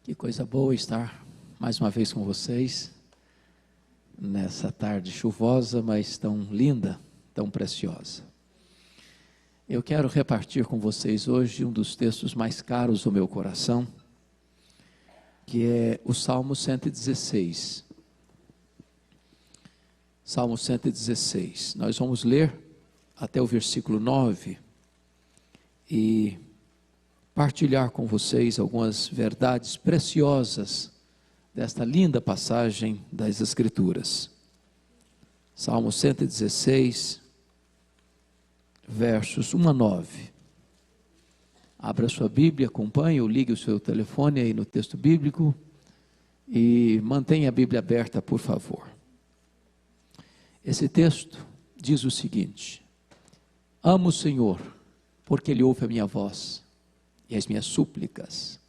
Que coisa boa estar mais uma vez com vocês, nessa tarde chuvosa, mas tão linda, tão preciosa. Eu quero repartir com vocês hoje um dos textos mais caros ao meu coração, que é o Salmo 116. Salmo 116. Nós vamos ler até o versículo 9 e partilhar com vocês algumas verdades preciosas desta linda passagem das Escrituras. Salmo 116, versos 1 a 9. Abra sua Bíblia, acompanhe ou ligue o seu telefone aí no texto bíblico e mantenha a Bíblia aberta, por favor. Esse texto diz o seguinte: amo o Senhor, porque Ele ouve a minha voz e as minhas súplicas.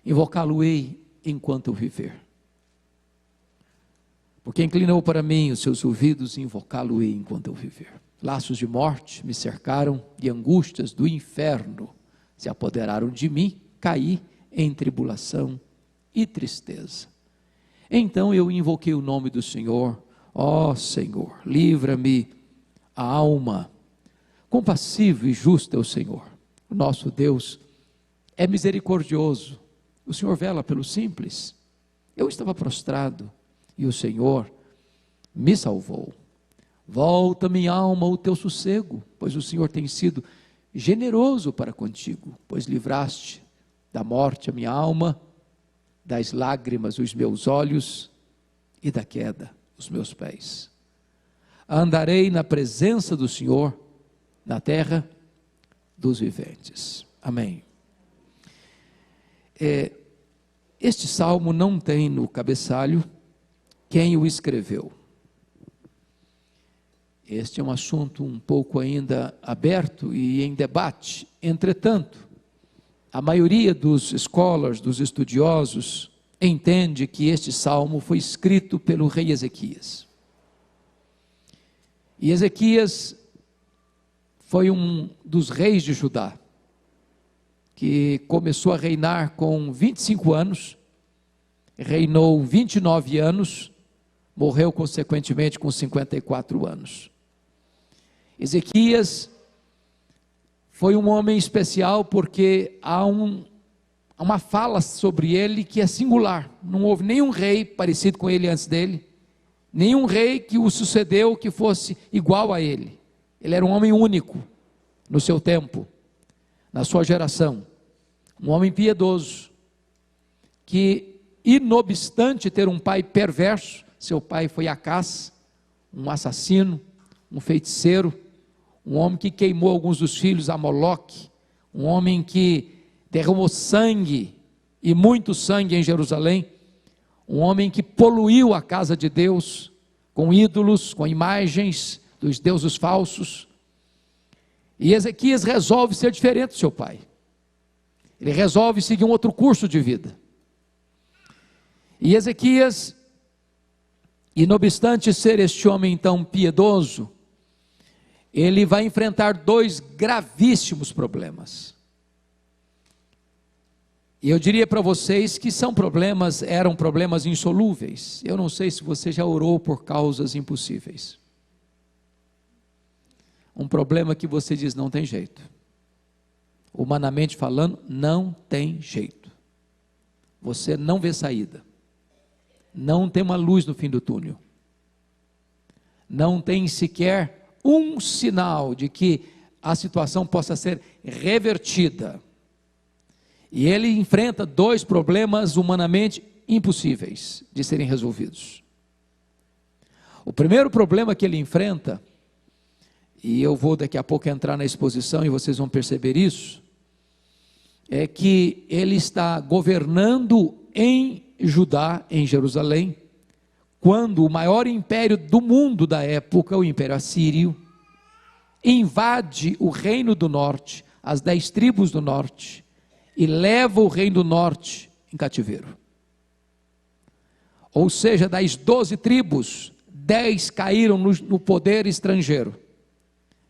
Invocá-lo-ei enquanto eu viver. Porque inclinou para mim os seus ouvidos, invocá-lo-ei enquanto eu viver. Laços de morte me cercaram e angústias do inferno se apoderaram de mim, caí em tribulação e tristeza. Então eu invoquei o nome do Senhor. Ó Senhor, livra-me a alma. Compassivo e justo é o Senhor. O nosso Deus é misericordioso. O Senhor vela pelo simples. Eu estava prostrado e o Senhor me salvou. Volta, minha alma, ao teu sossego, pois o Senhor tem sido generoso para contigo, pois livraste da morte a minha alma, das lágrimas os meus olhos e da queda os meus pés. Andarei na presença do Senhor, na terra dos viventes. Amém. Este salmo não tem no cabeçalho quem o escreveu. Este é um assunto um pouco ainda aberto e em debate. Entretanto, a maioria dos scholars, dos estudiosos, entende que este salmo foi escrito pelo rei Ezequias. E Ezequias foi um dos reis de Judá, que começou a reinar com 25 anos, reinou 29 anos, morreu consequentemente com 54 anos. Ezequias foi um homem especial porque há uma fala sobre ele que é singular. Não houve nenhum rei parecido com ele antes dele, nenhum rei que o sucedeu que fosse igual a ele. Ele era um homem único no seu tempo, na sua geração. Um homem piedoso, que, inobstante ter um pai perverso, seu pai foi Acás, um assassino, um feiticeiro, um homem que queimou alguns dos filhos a Moloque, um homem que derramou sangue, e muito sangue em Jerusalém, um homem que poluiu a casa de Deus, com ídolos, com imagens dos deuses falsos. E Ezequias resolve ser diferente do seu pai. Ele resolve seguir um outro curso de vida. E Ezequias, e não obstante ser este homem tão piedoso, ele vai enfrentar dois gravíssimos problemas. E eu diria para vocês que eram problemas insolúveis. Eu não sei se você já orou por causas impossíveis. Um problema que você diz, não tem jeito. Humanamente falando, não tem jeito. Você não vê saída. Não tem uma luz no fim do túnel. Não tem sequer um sinal de que a situação possa ser revertida. E ele enfrenta dois problemas humanamente impossíveis de serem resolvidos. O primeiro problema que ele enfrenta, e eu vou daqui a pouco entrar na exposição e vocês vão perceber isso, é que ele está governando em Judá, em Jerusalém, quando o maior império do mundo da época, o Império Assírio, invade o reino do norte, as 10 tribos do norte, e leva o reino do norte em cativeiro. Ou seja, das 12 tribos, 10 caíram no poder estrangeiro,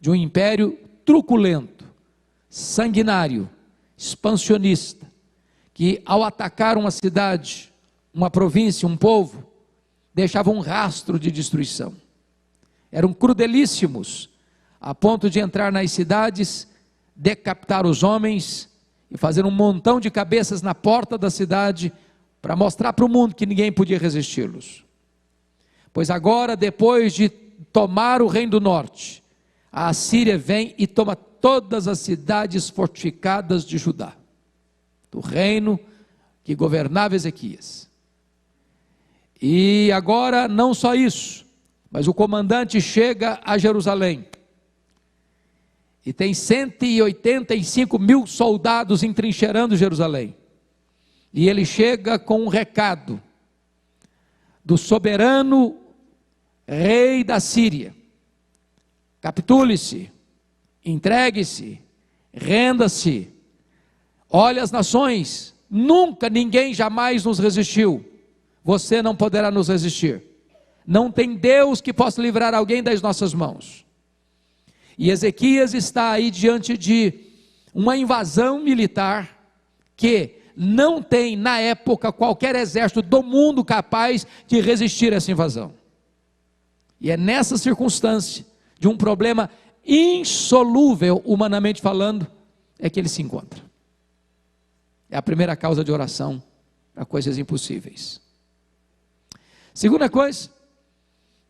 de um império truculento, sanguinário, expansionista, que ao atacar uma cidade, uma província, um povo, deixavam um rastro de destruição. Eram crudelíssimos, a ponto de entrar nas cidades, decapitar os homens e fazer um montão de cabeças na porta da cidade, para mostrar para o mundo que ninguém podia resisti-los. Pois agora, depois de tomar o reino do norte, a Assíria vem e toma todas as cidades fortificadas de Judá, do reino que governava Ezequias. E agora não só isso, mas o comandante chega a Jerusalém, e tem 185 mil soldados entrincheirando Jerusalém, e ele chega com um recado do soberano rei da Síria: capitule-se, entregue-se, renda-se, olhe as nações, nunca ninguém jamais nos resistiu, você não poderá nos resistir, não tem Deus que possa livrar alguém das nossas mãos. E Ezequias está aí diante de uma invasão militar que não tem na época qualquer exército do mundo capaz de resistir a essa invasão. E é nessa circunstância de um problema insolúvel, humanamente falando, é que ele se encontra. É a primeira causa de oração para coisas impossíveis. Segunda coisa,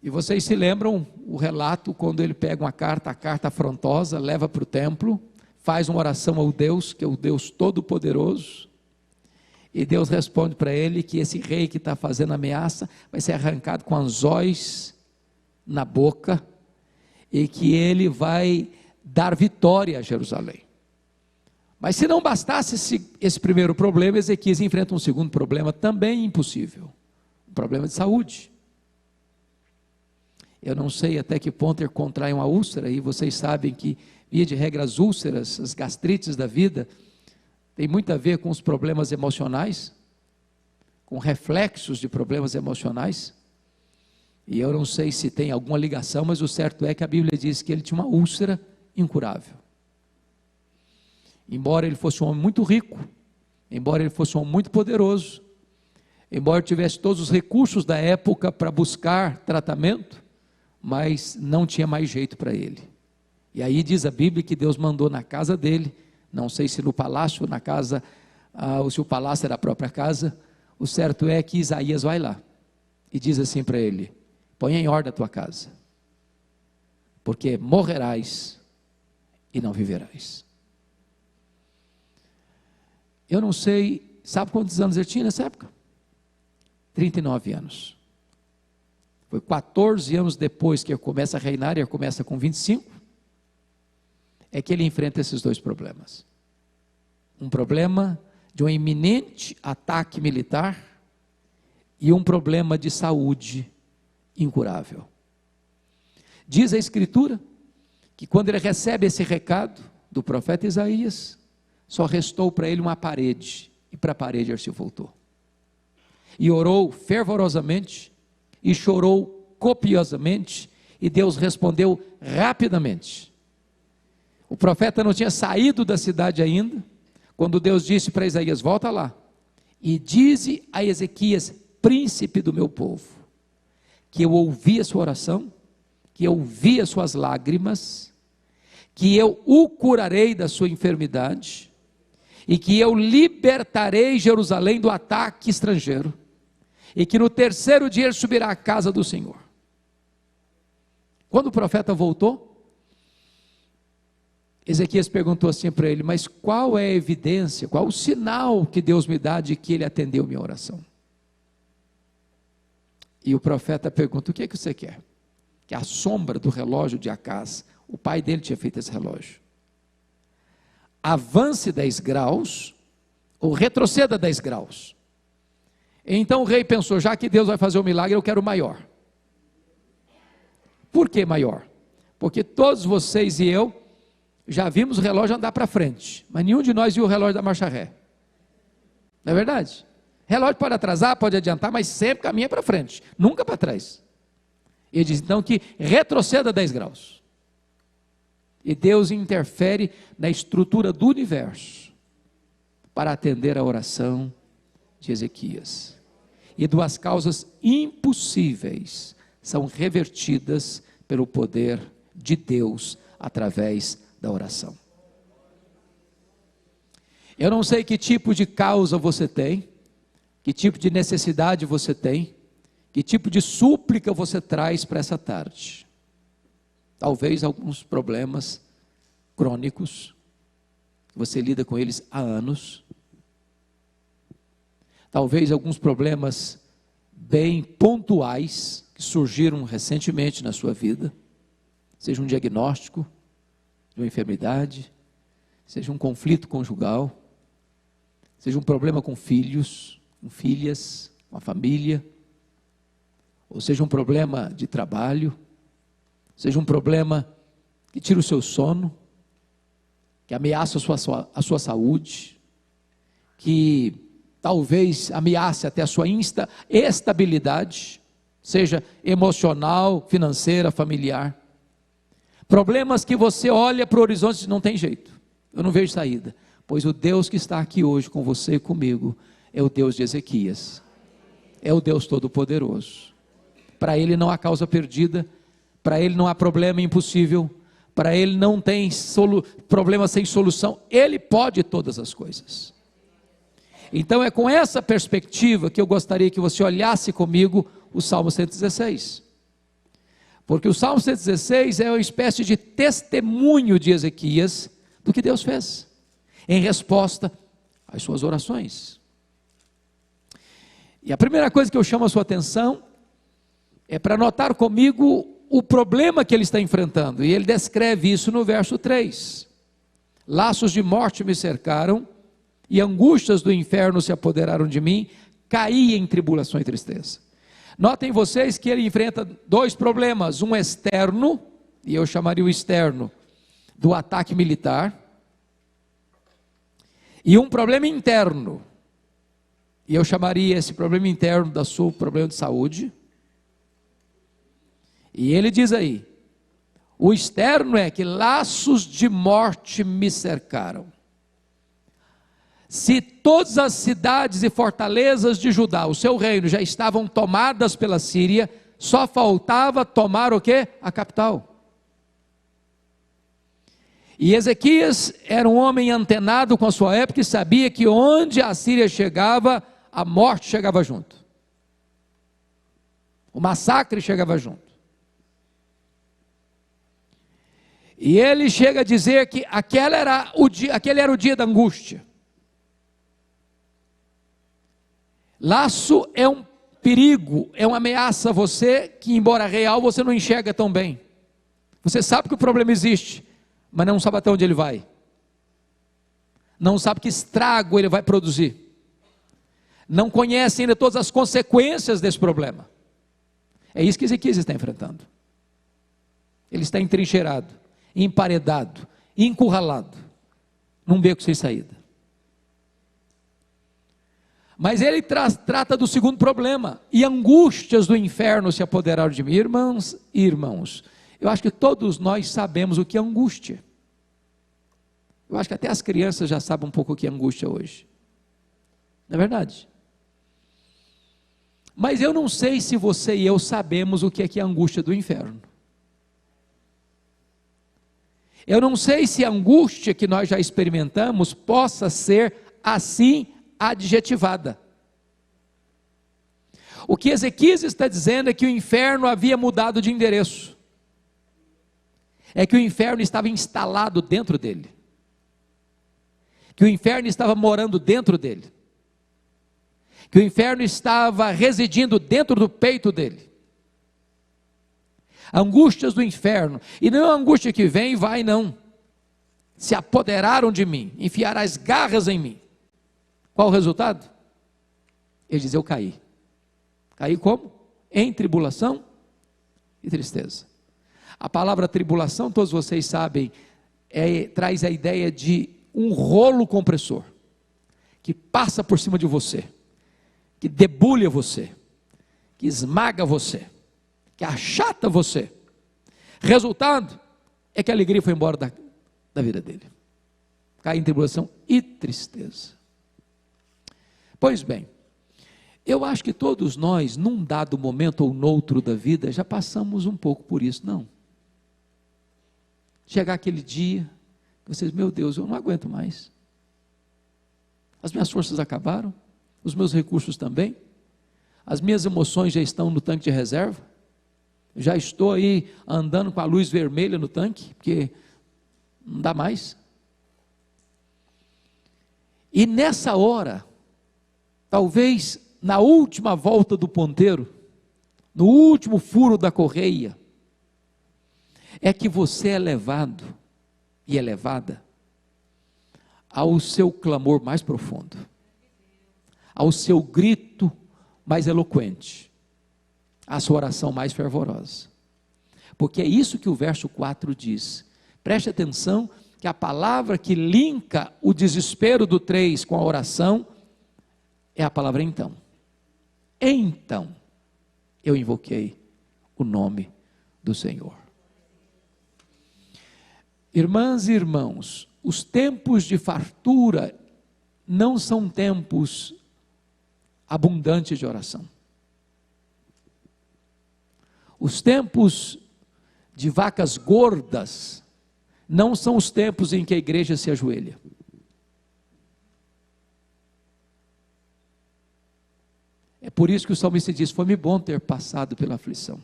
e vocês se lembram o relato quando ele pega uma carta, a carta afrontosa, leva para o templo, faz uma oração ao Deus, que é o Deus Todo-Poderoso, e Deus responde para ele que esse rei que está fazendo ameaça vai ser arrancado com anzóis na boca, e que ele vai dar vitória a Jerusalém. Mas se não bastasse esse primeiro problema, Ezequias enfrenta um segundo problema também impossível, um problema de saúde. Eu não sei até que ponto ele contrai uma úlcera, e vocês sabem que, via de regra, as úlceras, as gastrites da vida, tem muito a ver com os problemas emocionais, com reflexos de problemas emocionais, e eu não sei se tem alguma ligação, mas o certo é que a Bíblia diz que ele tinha uma úlcera incurável. Embora ele fosse um homem muito rico, embora ele fosse um homem muito poderoso, embora tivesse todos os recursos da época para buscar tratamento, mas não tinha mais jeito para ele. E aí diz a Bíblia que Deus mandou na casa dele, não sei se no palácio, na casa, ou se o palácio era a própria casa, o certo é que Isaías vai lá, e diz assim para ele: põe em ordem a tua casa, porque morrerás e não viverás. Eu não sei, sabe quantos anos ele tinha nessa época? 39 anos. Foi 14 anos depois que ele começa a reinar, ele começa com 25, é que ele enfrenta esses dois problemas. Um problema de um iminente ataque militar e um problema de saúde incurável. Diz a Escritura que quando ele recebe esse recado do profeta Isaías, só restou para ele uma parede, e para a parede ele se voltou. E orou fervorosamente, e chorou copiosamente, e Deus respondeu rapidamente. O profeta não tinha saído da cidade ainda, quando Deus disse para Isaías: volta lá, e dize a Ezequias, príncipe do meu povo, que eu ouvi a sua oração, que eu vi as suas lágrimas, que eu o curarei da sua enfermidade, e que eu libertarei Jerusalém do ataque estrangeiro, e que no terceiro dia ele subirá à casa do Senhor. Quando o profeta voltou, Ezequias perguntou assim para ele: mas qual é a evidência, qual o sinal que Deus me dá de que ele atendeu minha oração? E o profeta pergunta: o que é que você quer? Que a sombra do relógio de Acaz, o pai dele tinha feito esse relógio, avance 10 graus ou retroceda 10 graus. Então o rei pensou: já que Deus vai fazer o milagre, eu quero maior. Por que maior? Porque todos vocês e eu já vimos o relógio andar para frente, mas nenhum de nós viu o relógio da marcha ré. Não é verdade? Relógio pode atrasar, pode adiantar, mas sempre caminha para frente, nunca para trás. Ele diz então que retroceda 10 graus. E Deus interfere na estrutura do universo, para atender a oração de Ezequias. E duas causas impossíveis são revertidas pelo poder de Deus através da oração. Eu não sei que tipo de causa você tem, que tipo de necessidade você tem, que tipo de súplica você traz para essa tarde. Talvez alguns problemas crônicos, você lida com eles há anos. Talvez alguns problemas bem pontuais, que surgiram recentemente na sua vida, seja um diagnóstico de uma enfermidade, seja um conflito conjugal, seja um problema com filhos, com filhas, com a família, ou seja um problema de trabalho, seja um problema que tira o seu sono, que ameaça a sua saúde, que talvez ameace até a sua estabilidade, seja emocional, financeira, familiar. Problemas que você olha para o horizonte e diz, não tem jeito, eu não vejo saída. Pois o Deus que está aqui hoje com você e comigo, é o Deus de Ezequias, é o Deus Todo-Poderoso. Para Ele não há causa perdida, para Ele não há problema impossível, para Ele não tem problema sem solução, Ele pode todas as coisas. Então é com essa perspectiva que eu gostaria que você olhasse comigo o Salmo 116. Porque o Salmo 116 é uma espécie de testemunho de Ezequias do que Deus fez, em resposta às suas orações. E a primeira coisa que eu chamo a sua atenção é para notar comigo o problema que ele está enfrentando, e ele descreve isso no verso 3. Laços de morte me cercaram, e angústias do inferno se apoderaram de mim, caí em tribulação e tristeza. Notem vocês que ele enfrenta dois problemas, um externo, e eu chamaria o externo do ataque militar, e um problema interno, e eu chamaria esse problema interno da sua problema de saúde. E ele diz aí, o externo é que laços de morte me cercaram. Se todas as cidades e fortalezas de Judá, o seu reino, já estavam tomadas pela Síria, só faltava tomar o quê? A capital. E Ezequias era um homem antenado com a sua época e sabia que onde a Síria chegava, a morte chegava junto. O massacre chegava junto. E ele chega a dizer que aquele era o dia da angústia. Laço é um perigo, é uma ameaça a você, que embora real, você não enxerga tão bem. Você sabe que o problema existe, mas não sabe até onde ele vai. Não sabe que estrago ele vai produzir. Não conhece ainda todas as consequências desse problema. É isso que Ezequias está enfrentando. Ele está entrincheirado, emparedado, encurralado, num beco sem saída. Mas ele trata do segundo problema, e angústias do inferno se apoderaram de mim. Irmãs e irmãos, eu acho que todos nós sabemos o que é angústia. Eu acho que até as crianças já sabem um pouco o que é angústia hoje. Não é verdade? Mas eu não sei se você e eu sabemos o que é a angústia do inferno. Eu não sei se a angústia que nós já experimentamos possa ser assim adjetivada. O que Ezequias está dizendo é que o inferno havia mudado de endereço. É que o inferno estava instalado dentro dele. Que o inferno estava morando dentro dele. Que o inferno estava residindo dentro do peito dele. Angústias do inferno, e não é uma angústia que vem e vai, não. Se apoderaram de mim, enfiaram as garras em mim. Qual o resultado? Ele diz, eu caí. Caí como? Em tribulação e tristeza. A palavra tribulação, todos vocês sabem, traz a ideia de um rolo compressor, que passa por cima de você, que debulha você, que esmaga você, que achata você. Resultado é que a alegria foi embora da vida dele. Cai em tribulação e tristeza. Pois bem, eu acho que todos nós, num dado momento ou noutro da vida, já passamos um pouco por isso, não? Chegar aquele dia, vocês, meu Deus, eu não aguento mais. As minhas forças acabaram, os meus recursos também, as minhas emoções já estão no tanque de reserva, já estou aí andando com a luz vermelha no tanque, porque não dá mais. E nessa hora, talvez na última volta do ponteiro, no último furo da correia, é que você é levado e é levada ao seu clamor mais profundo, ao seu grito mais eloquente, à sua oração mais fervorosa. Porque é isso que o verso 4 diz. Preste atenção que a palavra que linka o desespero do 3 com a oração é a palavra então. Então eu invoquei o nome do Senhor. Irmãs e irmãos, os tempos de fartura não são tempos abundantes de oração. Os tempos de vacas gordas não são os tempos em que a igreja se ajoelha. É por isso que o salmista diz: foi-me bom ter passado pela aflição.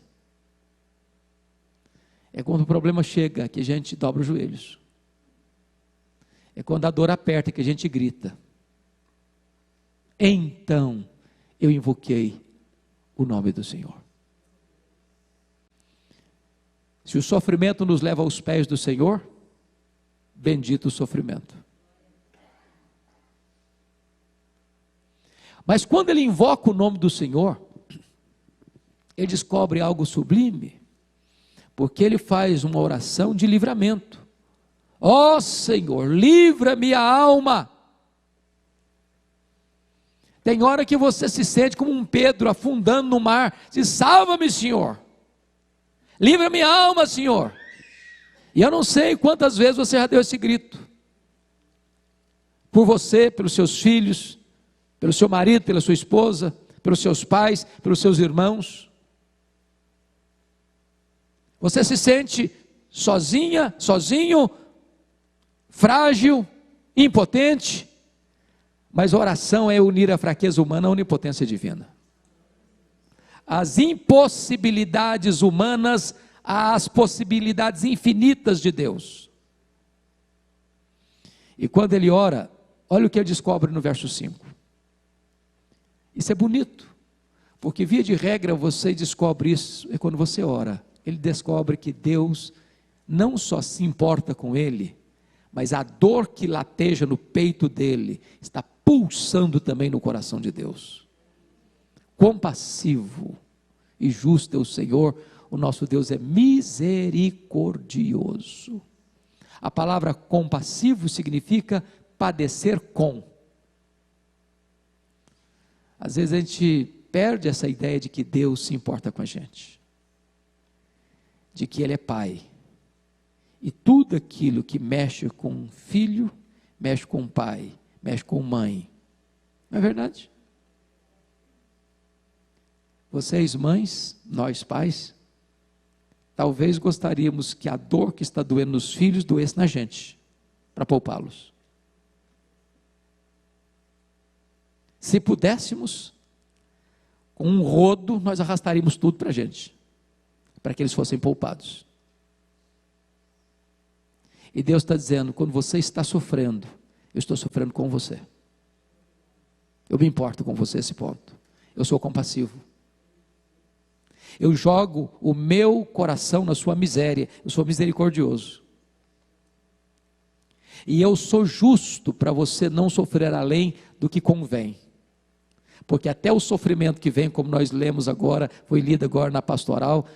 É quando o problema chega que a gente dobra os joelhos. É quando a dor aperta que a gente grita. Então eu invoquei o nome do Senhor. Se o sofrimento nos leva aos pés do Senhor, bendito o sofrimento. Mas quando ele invoca o nome do Senhor, ele descobre algo sublime, porque ele faz uma oração de livramento. Ó Senhor, livra-me a alma. Tem hora que você se sente como um Pedro afundando no mar, diz: salva-me, Senhor, livra-me a alma, Senhor. E eu não sei quantas vezes você já deu esse grito, por você, pelos seus filhos, pelo seu marido, pela sua esposa, pelos seus pais, pelos seus irmãos. Você se sente sozinha, sozinho, frágil, impotente, mas a oração é unir a fraqueza humana à onipotência divina. As impossibilidades humanas às possibilidades infinitas de Deus. E quando ele ora, olha o que ele descobre no verso 5. Isso é bonito, porque via de regra você descobre isso, é quando você ora. Ele descobre que Deus não só se importa com ele, mas a dor que lateja no peito dele, está pulsando também no coração de Deus. Compassivo e justo é o Senhor, o nosso Deus é misericordioso. A palavra compassivo significa padecer com. Às vezes a gente perde essa ideia de que Deus se importa com a gente, de que Ele é Pai, e tudo aquilo que mexe com um filho, mexe com um pai, mexe com mãe, não é verdade? Vocês mães, nós pais, talvez gostaríamos que a dor que está doendo nos filhos doesse na gente, para poupá-los. Se pudéssemos, com um rodo, nós arrastaríamos tudo para a gente, para que eles fossem poupados. E Deus está dizendo: quando você está sofrendo, eu estou sofrendo com você. Eu me importo com você a esse ponto. Eu sou compassivo. Eu jogo o meu coração na sua miséria. Eu sou misericordioso. E eu sou justo para você não sofrer além do que convém. Porque até o sofrimento que vem, como nós lemos agora, foi lido agora na pastoral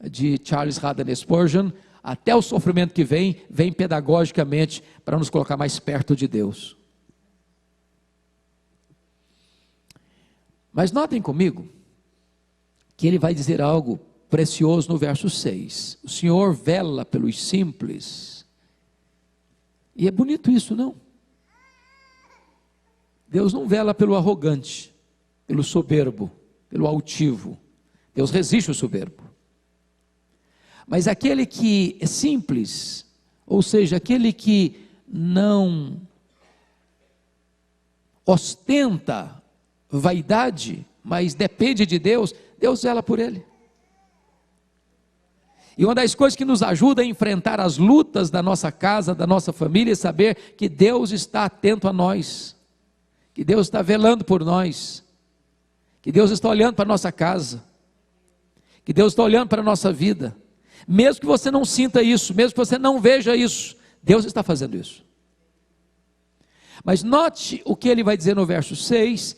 de Charles Haddon Spurgeon, até o sofrimento que vem, vem pedagogicamente para nos colocar mais perto de Deus. Mas notem comigo, que ele vai dizer algo precioso no verso 6. O Senhor vela pelos simples. E é bonito isso, não? Deus não vela pelo arrogante, pelo soberbo, pelo altivo. Deus resiste ao soberbo. Mas aquele que é simples, ou seja, aquele que não ostenta vaidade, mas depende de Deus, Deus zela por ele. E uma das coisas que nos ajuda a enfrentar as lutas da nossa casa, da nossa família, é saber que Deus está atento a nós, que Deus está velando por nós, que Deus está olhando para a nossa casa, que Deus está olhando para a nossa vida. Mesmo que você não sinta isso, mesmo que você não veja isso, Deus está fazendo isso. Mas note o que ele vai dizer no verso 6,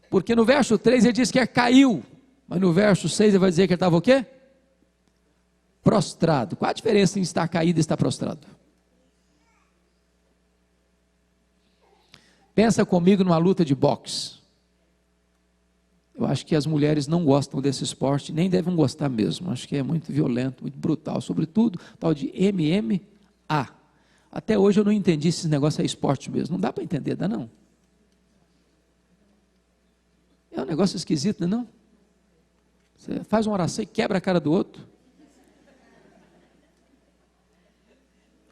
porque no verso 3 ele diz que caiu, mas no verso 6 ele vai dizer que ele estava o quê? Prostrado. Qual a diferença em estar caído e estar prostrado? Pensa comigo numa luta de boxe. Eu acho que as mulheres não gostam desse esporte, nem devem gostar mesmo. Acho que é muito violento, muito brutal, sobretudo tal de MMA. Até hoje eu não entendi se esse negócio é esporte mesmo. Não dá para entender, dá não? É um negócio esquisito, não é não? Você faz uma oração e quebra a cara do outro.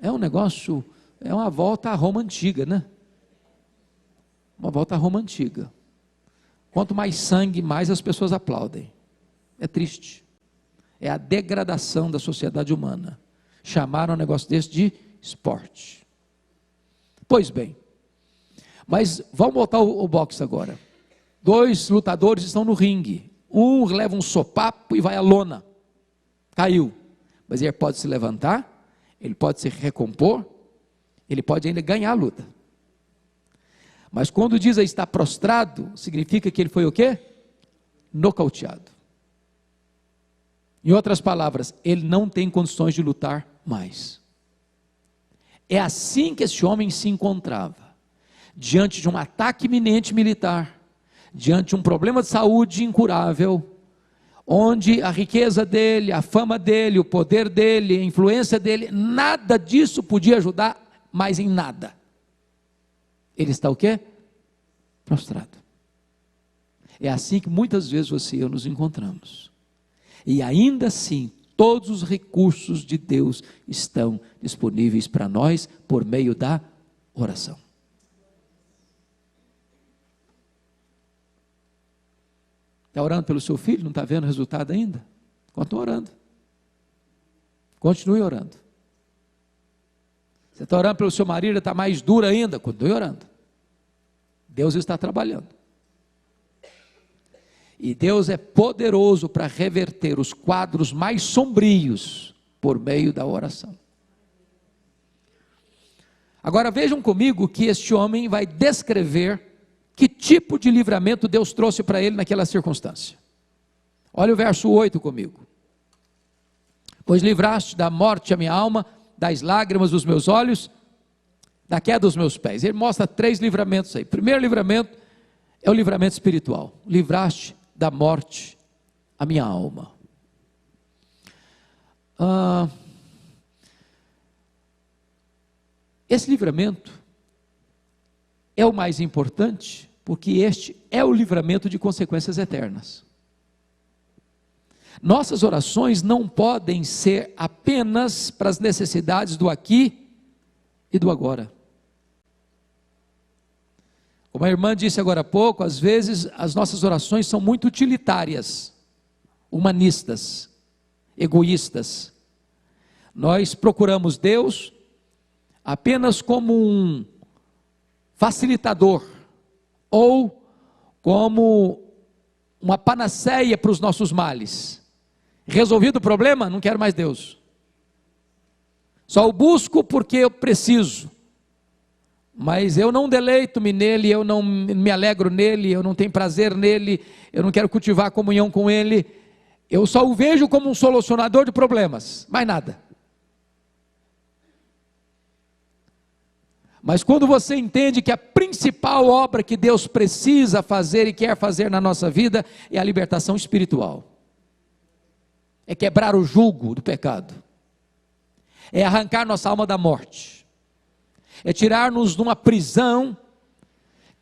É um negócio, é uma volta à Roma antiga, né? Uma volta à Roma antiga. Quanto mais sangue, mais as pessoas aplaudem. É triste. É a degradação da sociedade humana. Chamaram um negócio desse de esporte. Pois bem, mas vamos voltar ao boxe agora. 2 lutadores estão no ringue. Um leva um sopapo e vai à lona. Caiu. Mas ele pode se levantar, ele pode se recompor, ele pode ainda ganhar a luta. Mas quando diz aí está prostrado, significa que ele foi o quê? Nocauteado. Em outras palavras, ele não tem condições de lutar mais. É assim que esse homem se encontrava, diante de um ataque iminente militar, diante de um problema de saúde incurável, onde a riqueza dele, a fama dele, o poder dele, a influência dele, nada disso podia ajudar mais em nada. Ele está o quê? Prostrado. É assim que muitas vezes você e eu nos encontramos. E ainda assim, todos os recursos de Deus estão disponíveis para nós por meio da oração. Está orando pelo seu filho? Não está vendo o resultado ainda? Continue orando. Continue orando. Você está orando pelo seu marido, está mais duro ainda? Continue orando. Deus está trabalhando. E Deus é poderoso para reverter os quadros mais sombrios por meio da oração. Agora vejam comigo que este homem vai descrever que tipo de livramento Deus trouxe para ele naquela circunstância. Olha o verso 8 comigo. Pois livraste da morte a minha alma, das lágrimas dos meus olhos, da queda dos meus pés. Ele mostra 3 livramentos aí. O primeiro livramento é o livramento espiritual. Livraste da morte a minha alma. Esse livramento é o mais importante, porque este é o livramento de consequências eternas. Nossas orações não podem ser apenas para as necessidades do aqui e do agora. Como a irmã disse agora há pouco, às vezes as nossas orações são muito utilitárias, humanistas, egoístas. Nós procuramos Deus apenas como um facilitador, ou como uma panaceia para os nossos males. Resolvido o problema, não quero mais Deus. Só o busco porque eu preciso. Mas eu não deleito-me nele, eu não me alegro nele, eu não tenho prazer nele, eu não quero cultivar comunhão com ele. Eu só o vejo como um solucionador de problemas, mais nada. Mas quando você entende que a principal obra que Deus precisa fazer e quer fazer na nossa vida é a libertação espiritual, é quebrar o jugo do pecado, é arrancar nossa alma da morte, é tirar-nos de uma prisão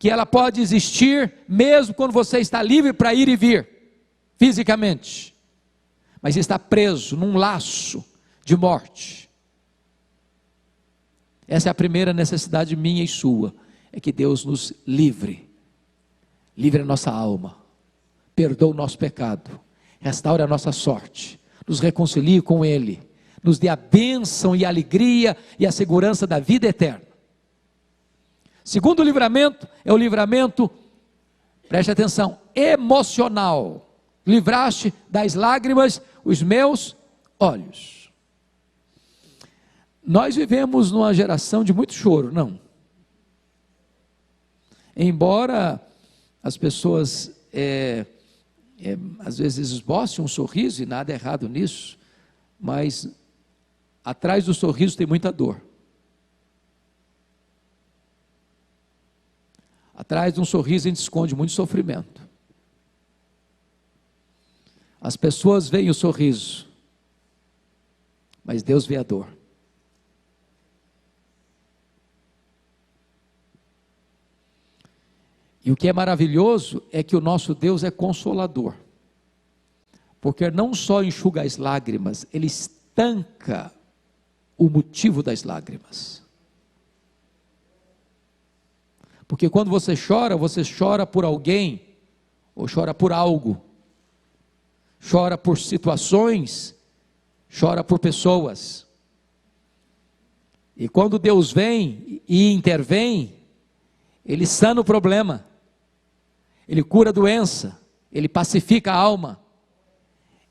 que ela pode existir mesmo quando você está livre para ir e vir, fisicamente, mas está preso num laço de morte. Essa é a primeira necessidade minha e sua, é que Deus nos livre a nossa alma, perdoa o nosso pecado, restaure a nossa sorte, nos reconcilie com Ele, nos dê a bênção e a alegria e a segurança da vida eterna. Segundo livramento, é o livramento, preste atenção, emocional. Livraste das lágrimas os meus olhos. Nós vivemos numa geração de muito choro, não? Embora as pessoas às vezes esbocem um sorriso, e nada errado nisso, mas atrás do sorriso tem muita dor. Atrás de um sorriso a gente esconde muito sofrimento. As pessoas veem o sorriso, mas Deus vê a dor. E o que é maravilhoso é que o nosso Deus é consolador, porque não só enxuga as lágrimas, Ele estanca o motivo das lágrimas. Porque quando você chora por alguém, ou chora por algo, chora por situações, chora por pessoas. E quando Deus vem e intervém, Ele sana o problema, Ele cura a doença, Ele pacifica a alma,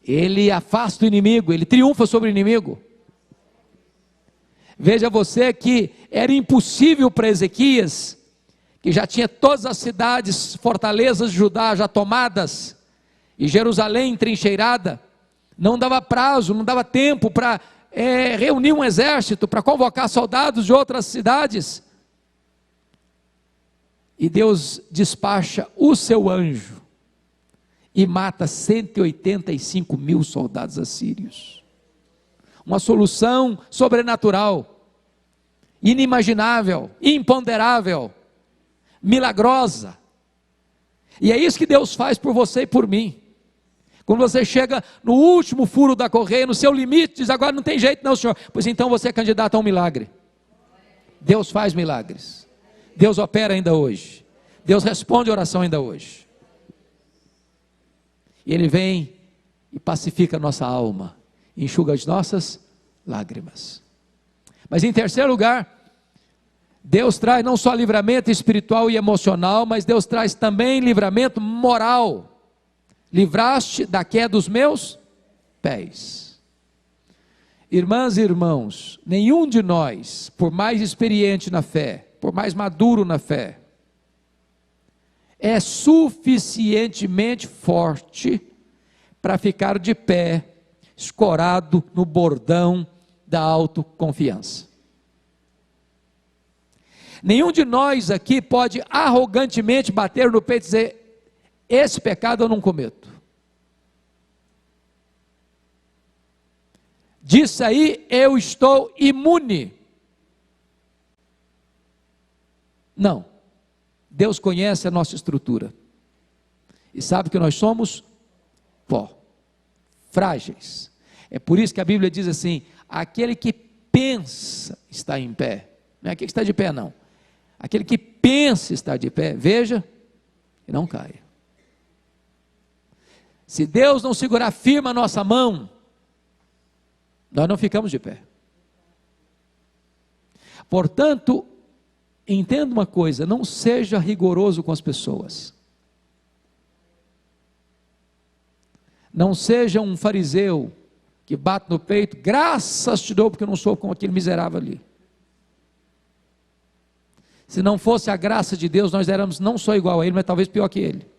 Ele afasta o inimigo, Ele triunfa sobre o inimigo. Veja você que era impossível para Ezequias, que já tinha todas as cidades, fortalezas de Judá já tomadas, e Jerusalém trincheirada, não dava prazo, não dava tempo para reunir um exército, para convocar soldados de outras cidades, e Deus despacha o seu anjo, e mata 185 mil soldados assírios, uma solução sobrenatural, inimaginável, imponderável, milagrosa. E é isso que Deus faz por você e por mim. Quando você chega no último furo da correia, no seu limite, diz: agora não tem jeito não, Senhor. Pois então você é candidato a um milagre. Deus faz milagres, Deus opera ainda hoje, Deus responde a oração ainda hoje, e Ele vem e pacifica a nossa alma, enxuga as nossas lágrimas. Mas em terceiro lugar, Deus traz não só livramento espiritual e emocional, mas Deus traz também livramento moral. Livraste da queda dos meus pés. Irmãs e irmãos, nenhum de nós, por mais experiente na fé, por mais maduro na fé, é suficientemente forte para ficar de pé, escorado no bordão da autoconfiança. Nenhum de nós aqui pode arrogantemente bater no peito e dizer: esse pecado eu não cometo. Disso aí eu estou imune. Não. Deus conhece a nossa estrutura e sabe que nós somos pó, frágeis. É por isso que a Bíblia diz assim: aquele que pensa está em pé, não é aquele que está de pé não, aquele que pensa estar de pé, veja e não caia. Se Deus não segurar firme a nossa mão, nós não ficamos de pé. Portanto, entenda uma coisa: não seja rigoroso com as pessoas, não seja um fariseu que bate no peito: graças te dou porque eu não sou como aquele miserável ali. Se não fosse a graça de Deus, nós éramos não só igual a ele, mas talvez pior que ele.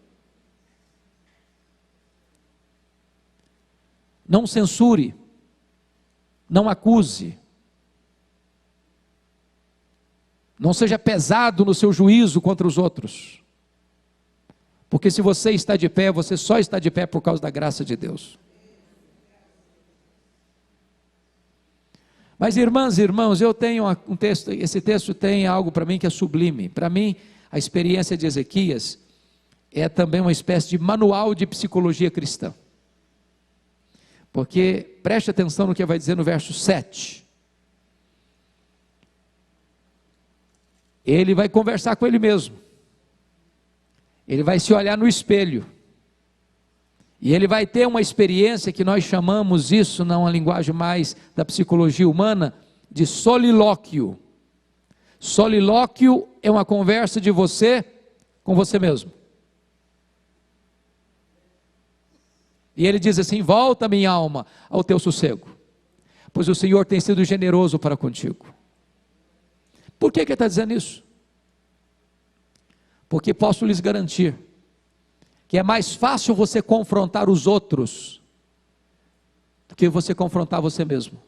Não censure, não acuse, não seja pesado no seu juízo contra os outros, porque se você está de pé, você só está de pé por causa da graça de Deus. Mas irmãs e irmãos, eu tenho um texto, esse texto tem algo para mim que é sublime. Para mim, a experiência de Ezequias é também uma espécie de manual de psicologia cristã. Porque, preste atenção no que vai dizer no verso 7. Ele vai conversar com ele mesmo. Ele vai se olhar no espelho. E ele vai ter uma experiência que nós chamamos isso, numa linguagem mais da psicologia humana, de solilóquio. Solilóquio é uma conversa de você com você mesmo. E ele diz assim: volta minha alma ao teu sossego, pois o Senhor tem sido generoso para contigo. Por que ele está dizendo isso? Porque posso lhes garantir que é mais fácil você confrontar os outros do que você confrontar você mesmo.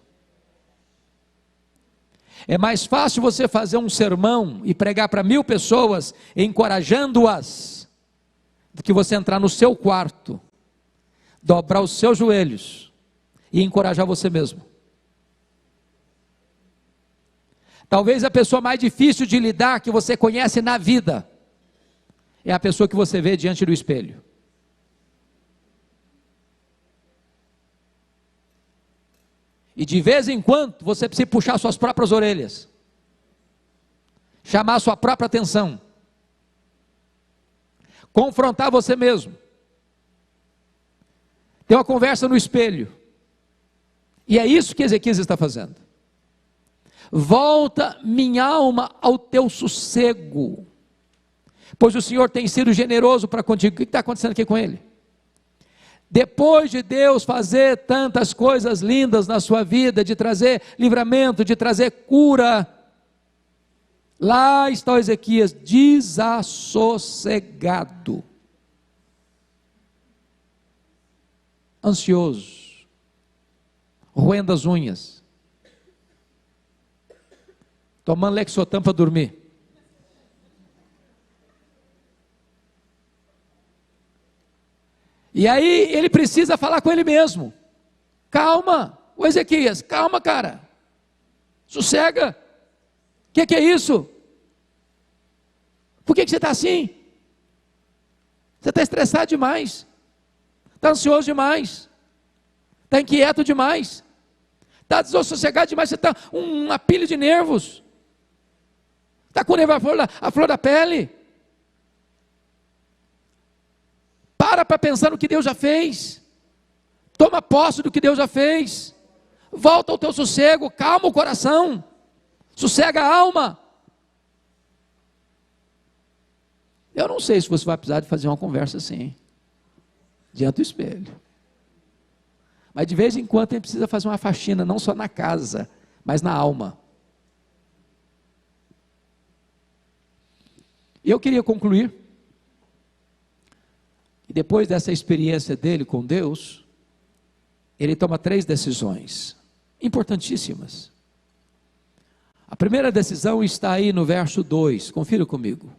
É mais fácil você fazer um sermão e pregar para 1000 pessoas, encorajando-as, do que você entrar no seu quarto, dobrar os seus joelhos e encorajar você mesmo. Talvez a pessoa mais difícil de lidar que você conhece na vida é a pessoa que você vê diante do espelho. E de vez em quando você precisa puxar suas próprias orelhas, chamar sua própria atenção, confrontar você mesmo, ter uma conversa no espelho. E é isso que Ezequias está fazendo. Volta minha alma ao teu sossego, pois o Senhor tem sido generoso para contigo. O que está acontecendo aqui com ele? Depois de Deus fazer tantas coisas lindas na sua vida, de trazer livramento, de trazer cura, lá está o Ezequias desassossegado, ansioso, roendo as unhas, tomando Lexotan para dormir. E aí ele precisa falar com ele mesmo. Calma, o Ezequias, calma, cara, sossega. O que é isso? Por que você está assim? Você está estressado demais, está ansioso demais, está inquieto demais, está desassossegado demais, você está uma pilha de nervos, está com o nervo à flor da pele. Para pensar no que Deus já fez, toma posse do que Deus já fez, volta ao teu sossego, calma o coração, sossega a alma. Eu não sei se você vai precisar de fazer uma conversa assim, diante do espelho, mas de vez em quando a gente precisa fazer uma faxina, não só na casa, mas na alma. E eu queria concluir. E depois dessa experiência dele com Deus, ele toma 3 decisões importantíssimas. A primeira decisão está aí no verso 2, confira comigo.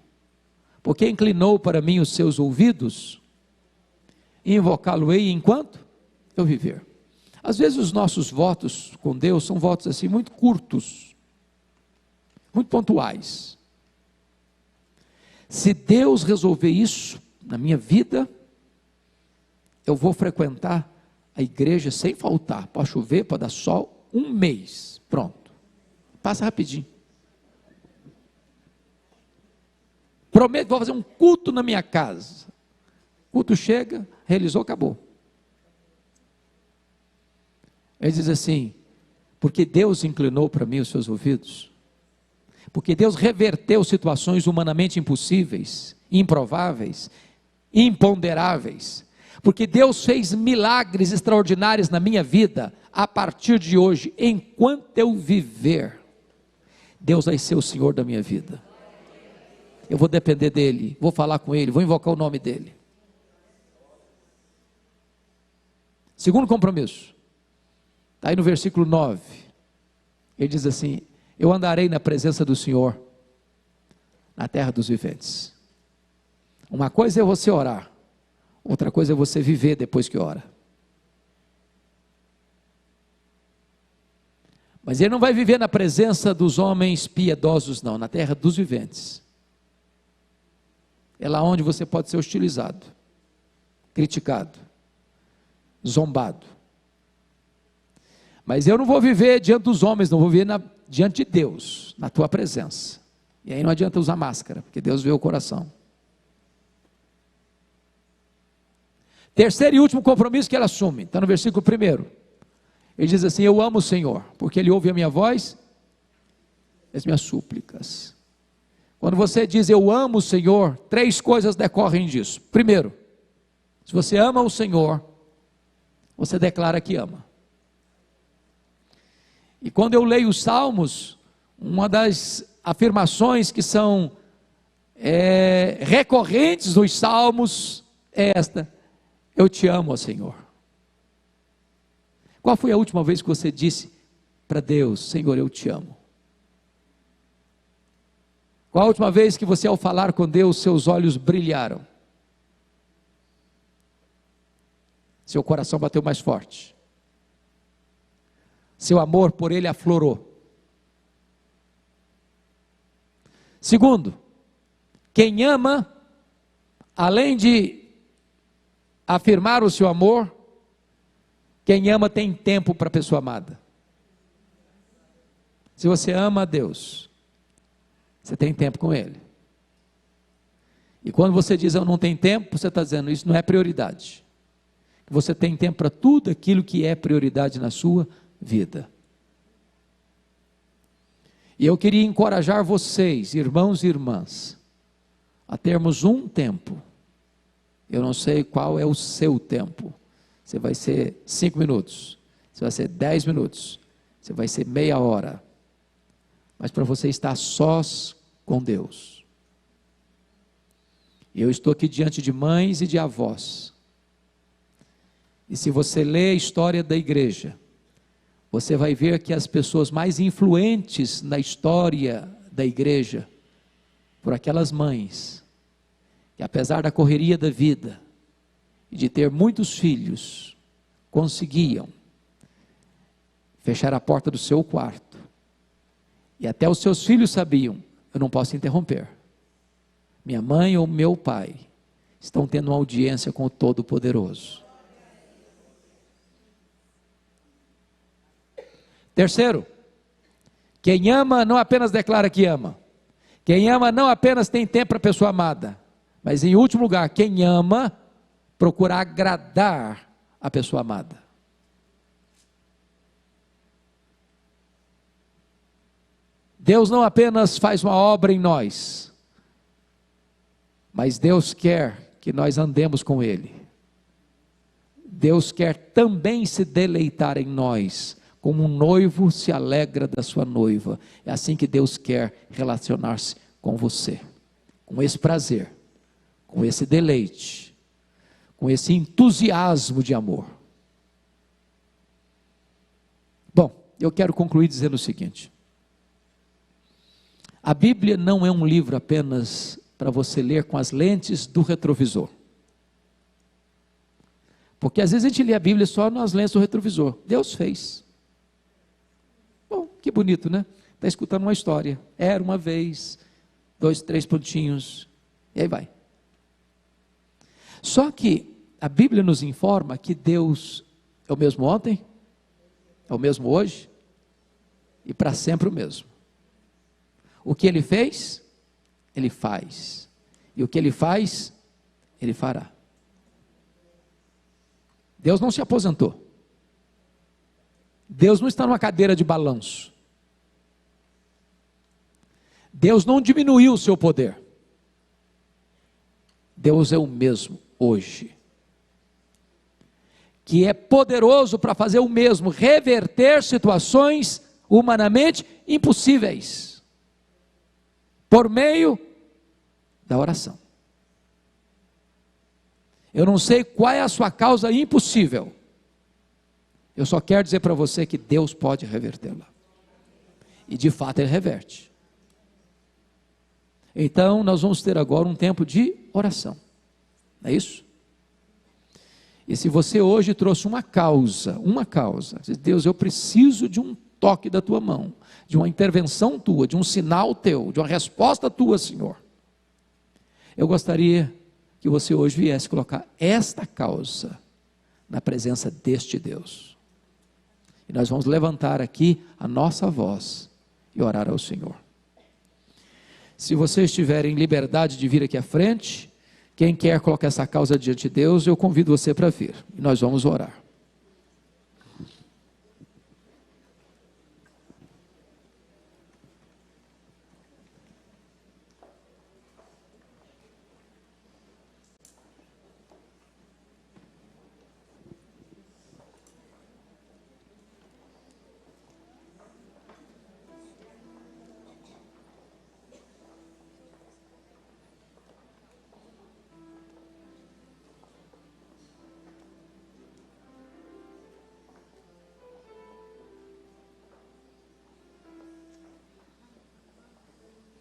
Porque inclinou para mim os seus ouvidos, e invocá-lo-ei enquanto eu viver. Às vezes os nossos votos com Deus são votos assim muito curtos, muito pontuais. Se Deus resolver isso na minha vida, eu vou frequentar a igreja sem faltar, pode chover, pode dar sol, 1 mês, pronto, passa rapidinho. Prometo, vou fazer um culto na minha casa. Culto chega, realizou, acabou. Ele diz assim: porque Deus inclinou para mim os seus ouvidos, porque Deus reverteu situações humanamente impossíveis, improváveis, imponderáveis, porque Deus fez milagres extraordinários na minha vida. A partir de hoje, enquanto eu viver, Deus vai ser o Senhor da minha vida. Eu vou depender dEle, vou falar com Ele, vou invocar o nome dEle. Segundo compromisso, está aí no versículo 9, ele diz assim: eu andarei na presença do Senhor, na terra dos viventes. Uma coisa é você orar, outra coisa é você viver depois que ora. Mas ele não vai viver na presença dos homens piedosos não, na terra dos viventes. É lá onde você pode ser hostilizado, criticado, zombado. Mas eu não vou viver diante dos homens, não vou viver diante de Deus, na tua presença. E aí não adianta usar máscara, porque Deus vê o coração. Terceiro e último compromisso que ela assume, está no versículo 1. Ele diz assim: eu amo o Senhor, porque Ele ouve a minha voz e as minhas súplicas. Quando você diz eu amo o Senhor, 3 coisas decorrem disso. Primeiro, se você ama o Senhor, você declara que ama. E quando eu leio os Salmos, uma das afirmações que são recorrentes nos Salmos é esta: eu te amo, ó Senhor. Qual foi a última vez que você disse para Deus: Senhor, eu te amo? Qual a última vez que você, ao falar com Deus, seus olhos brilharam? Seu coração bateu mais forte? Seu amor por Ele aflorou? Segundo, quem ama, além de afirmar o seu amor, quem ama tem tempo para a pessoa amada. Se você ama a Deus, você tem tempo com Ele. E quando você diz eu não tenho tempo, você está dizendo isso não é prioridade. Você tem tempo para tudo aquilo que é prioridade na sua vida. E eu queria encorajar vocês, irmãos e irmãs, a termos um tempo. Eu não sei qual é o seu tempo. Você vai ser 5 minutos, você vai ser 10 minutos, você vai ser meia hora. Mas para você estar sós com Deus. Eu estou aqui diante de mães e de avós. E se você ler a história da igreja, você vai ver que as pessoas mais influentes na história da igreja, por aquelas mães, que apesar da correria da vida, e de ter muitos filhos, conseguiam fechar a porta do seu quarto, e até os seus filhos sabiam: eu não posso interromper, minha mãe ou meu pai estão tendo uma audiência com o Todo-Poderoso. Terceiro, quem ama não apenas declara que ama, quem ama não apenas tem tempo para a pessoa amada, mas em último lugar, quem ama procura agradar a pessoa amada. Deus não apenas faz uma obra em nós, mas Deus quer que nós andemos com Ele. Deus quer também se deleitar em nós, como um noivo se alegra da sua noiva. É assim que Deus quer relacionar-se com você, com esse prazer, com esse deleite, com esse entusiasmo de amor. Bom, eu quero concluir dizendo o seguinte: a Bíblia não é um livro apenas para você ler com as lentes do retrovisor. Porque às vezes a gente lê a Bíblia só nas lentes do retrovisor. Deus fez. Bom, que bonito, né? Está escutando uma história. Era uma vez, 2, 3 pontinhos, e aí vai. Só que a Bíblia nos informa que Deus é o mesmo ontem, é o mesmo hoje, e para sempre o mesmo. O que Ele fez, Ele faz. E o que Ele faz, Ele fará. Deus não se aposentou. Deus não está numa cadeira de balanço. Deus não diminuiu o seu poder. Deus é o mesmo hoje, que é poderoso para fazer o mesmo, reverter situações humanamente impossíveis, por meio da oração. Eu não sei qual é a sua causa impossível, eu só quero dizer para você que Deus pode revertê-la, e de fato Ele reverte. Então nós vamos ter agora um tempo de oração, não é isso? E se você hoje trouxe uma causa, Deus, eu preciso de um toque da tua mão, de uma intervenção tua, de um sinal teu, de uma resposta tua, Senhor. Eu gostaria que você hoje viesse colocar esta causa na presença deste Deus. E nós vamos levantar aqui a nossa voz e orar ao Senhor. Se vocês tiverem liberdade de vir aqui à frente, quem quer colocar essa causa diante de Deus, eu convido você para vir. E nós vamos orar.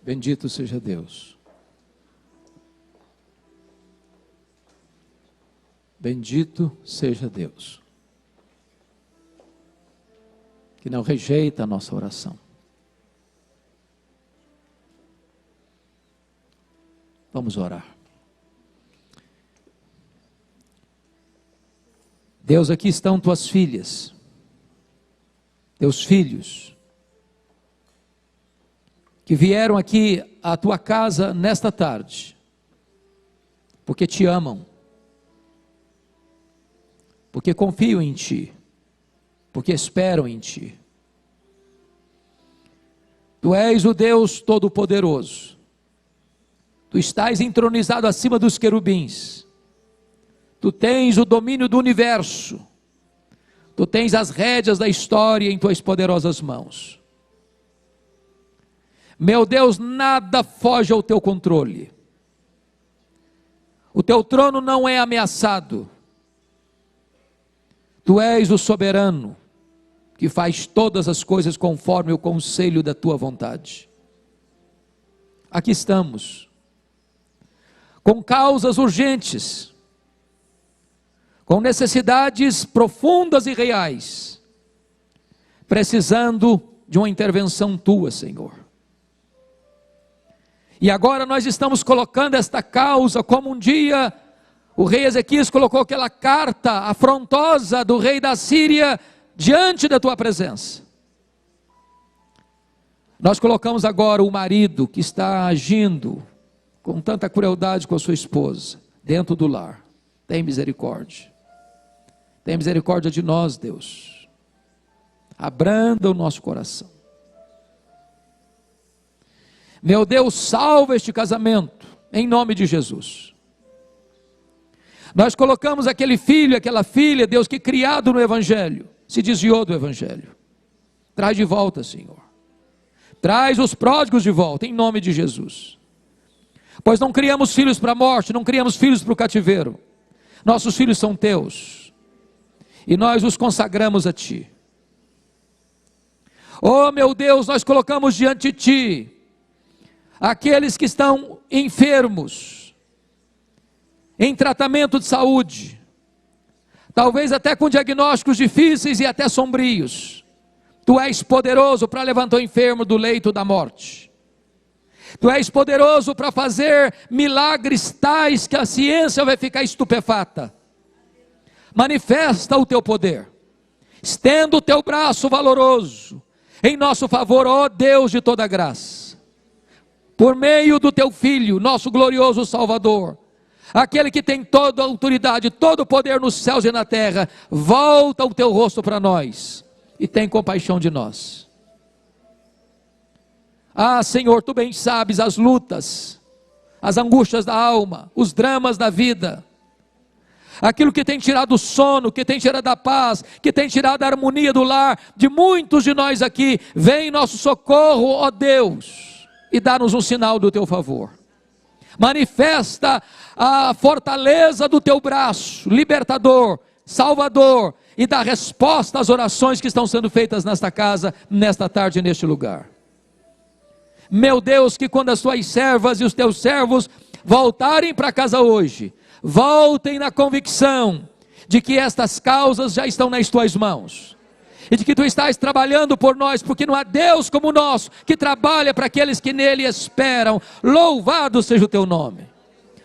Bendito seja Deus. Bendito seja Deus, que não rejeita a nossa oração. Vamos orar. Deus, aqui estão tuas filhas, teus filhos, que vieram aqui à tua casa nesta tarde, porque te amam, porque confiam em ti, porque esperam em ti. Tu és o Deus Todo-Poderoso, tu estás entronizado acima dos querubins, tu tens o domínio do universo, tu tens as rédeas da história em tuas poderosas mãos. Meu Deus, nada foge ao teu controle. O teu trono não é ameaçado. Tu és o soberano, que faz todas as coisas conforme o conselho da tua vontade. Aqui estamos, com causas urgentes, com necessidades profundas e reais, precisando de uma intervenção tua, Senhor. E agora nós estamos colocando esta causa, como um dia o rei Ezequias colocou aquela carta afrontosa do rei da Síria diante da tua presença. Nós colocamos agora o marido que está agindo com tanta crueldade com a sua esposa, dentro do lar. Tem misericórdia. Tem misericórdia de nós, Deus. Abranda o nosso coração. Meu Deus, salva este casamento, em nome de Jesus. Nós colocamos aquele filho, aquela filha, Deus, que criado no Evangelho, se desviou do Evangelho. Traz de volta, Senhor. Traz os pródigos de volta, em nome de Jesus. Pois não criamos filhos para a morte, não criamos filhos para o cativeiro. Nossos filhos são teus. E nós os consagramos a ti. Oh, meu Deus, nós colocamos diante de ti aqueles que estão enfermos, em tratamento de saúde, talvez até com diagnósticos difíceis e até sombrios. Tu és poderoso para levantar o enfermo do leito da morte. Tu és poderoso para fazer milagres tais que a ciência vai ficar estupefata. Manifesta o teu poder, estenda o teu braço valoroso em nosso favor, ó Deus de toda graça. Por meio do teu Filho, nosso glorioso Salvador, aquele que tem toda a autoridade, todo o poder nos céus e na terra, volta o teu rosto para nós, e tem compaixão de nós. Ah, Senhor, tu bem sabes as lutas, as angústias da alma, os dramas da vida, aquilo que tem tirado o sono, que tem tirado a paz, que tem tirado a harmonia do lar, de muitos de nós aqui. Vem em nosso socorro, ó Deus, e dá-nos um sinal do teu favor. Manifesta a fortaleza do teu braço, libertador, salvador, e dá resposta às orações que estão sendo feitas nesta casa, nesta tarde, neste lugar. Meu Deus, que quando as tuas servas e os teus servos voltarem para casa hoje, voltem na convicção de que estas causas já estão nas tuas mãos, e de que tu estás trabalhando por nós, porque não há Deus como o nosso, que trabalha para aqueles que nele esperam. Louvado seja o teu nome.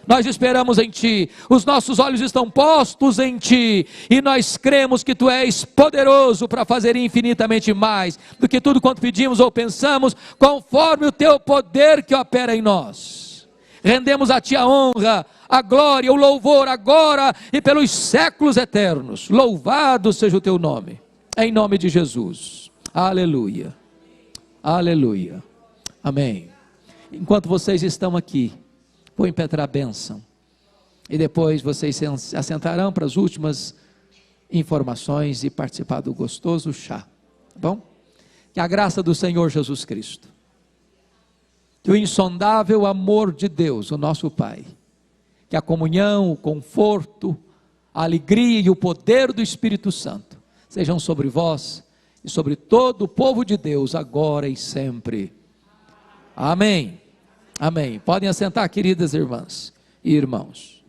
Nós esperamos em Ti, os nossos olhos estão postos em Ti, e nós cremos que Tu és poderoso para fazer infinitamente mais do que tudo quanto pedimos ou pensamos, conforme o Teu poder que opera em nós. Rendemos a Ti a honra, a glória, o louvor agora e pelos séculos eternos. Louvado seja o Teu nome, em nome de Jesus. Aleluia, aleluia, amém. Enquanto vocês estão aqui, vou impetrar a bênção, e depois vocês se assentarão para as últimas informações e participar do gostoso chá, tá bom? Que a graça do Senhor Jesus Cristo, que o insondável amor de Deus, o nosso Pai, que a comunhão, o conforto, a alegria e o poder do Espírito Santo sejam sobre vós e sobre todo o povo de Deus, agora e sempre. Amém. Amém. Podem assentar, queridas irmãs e irmãos.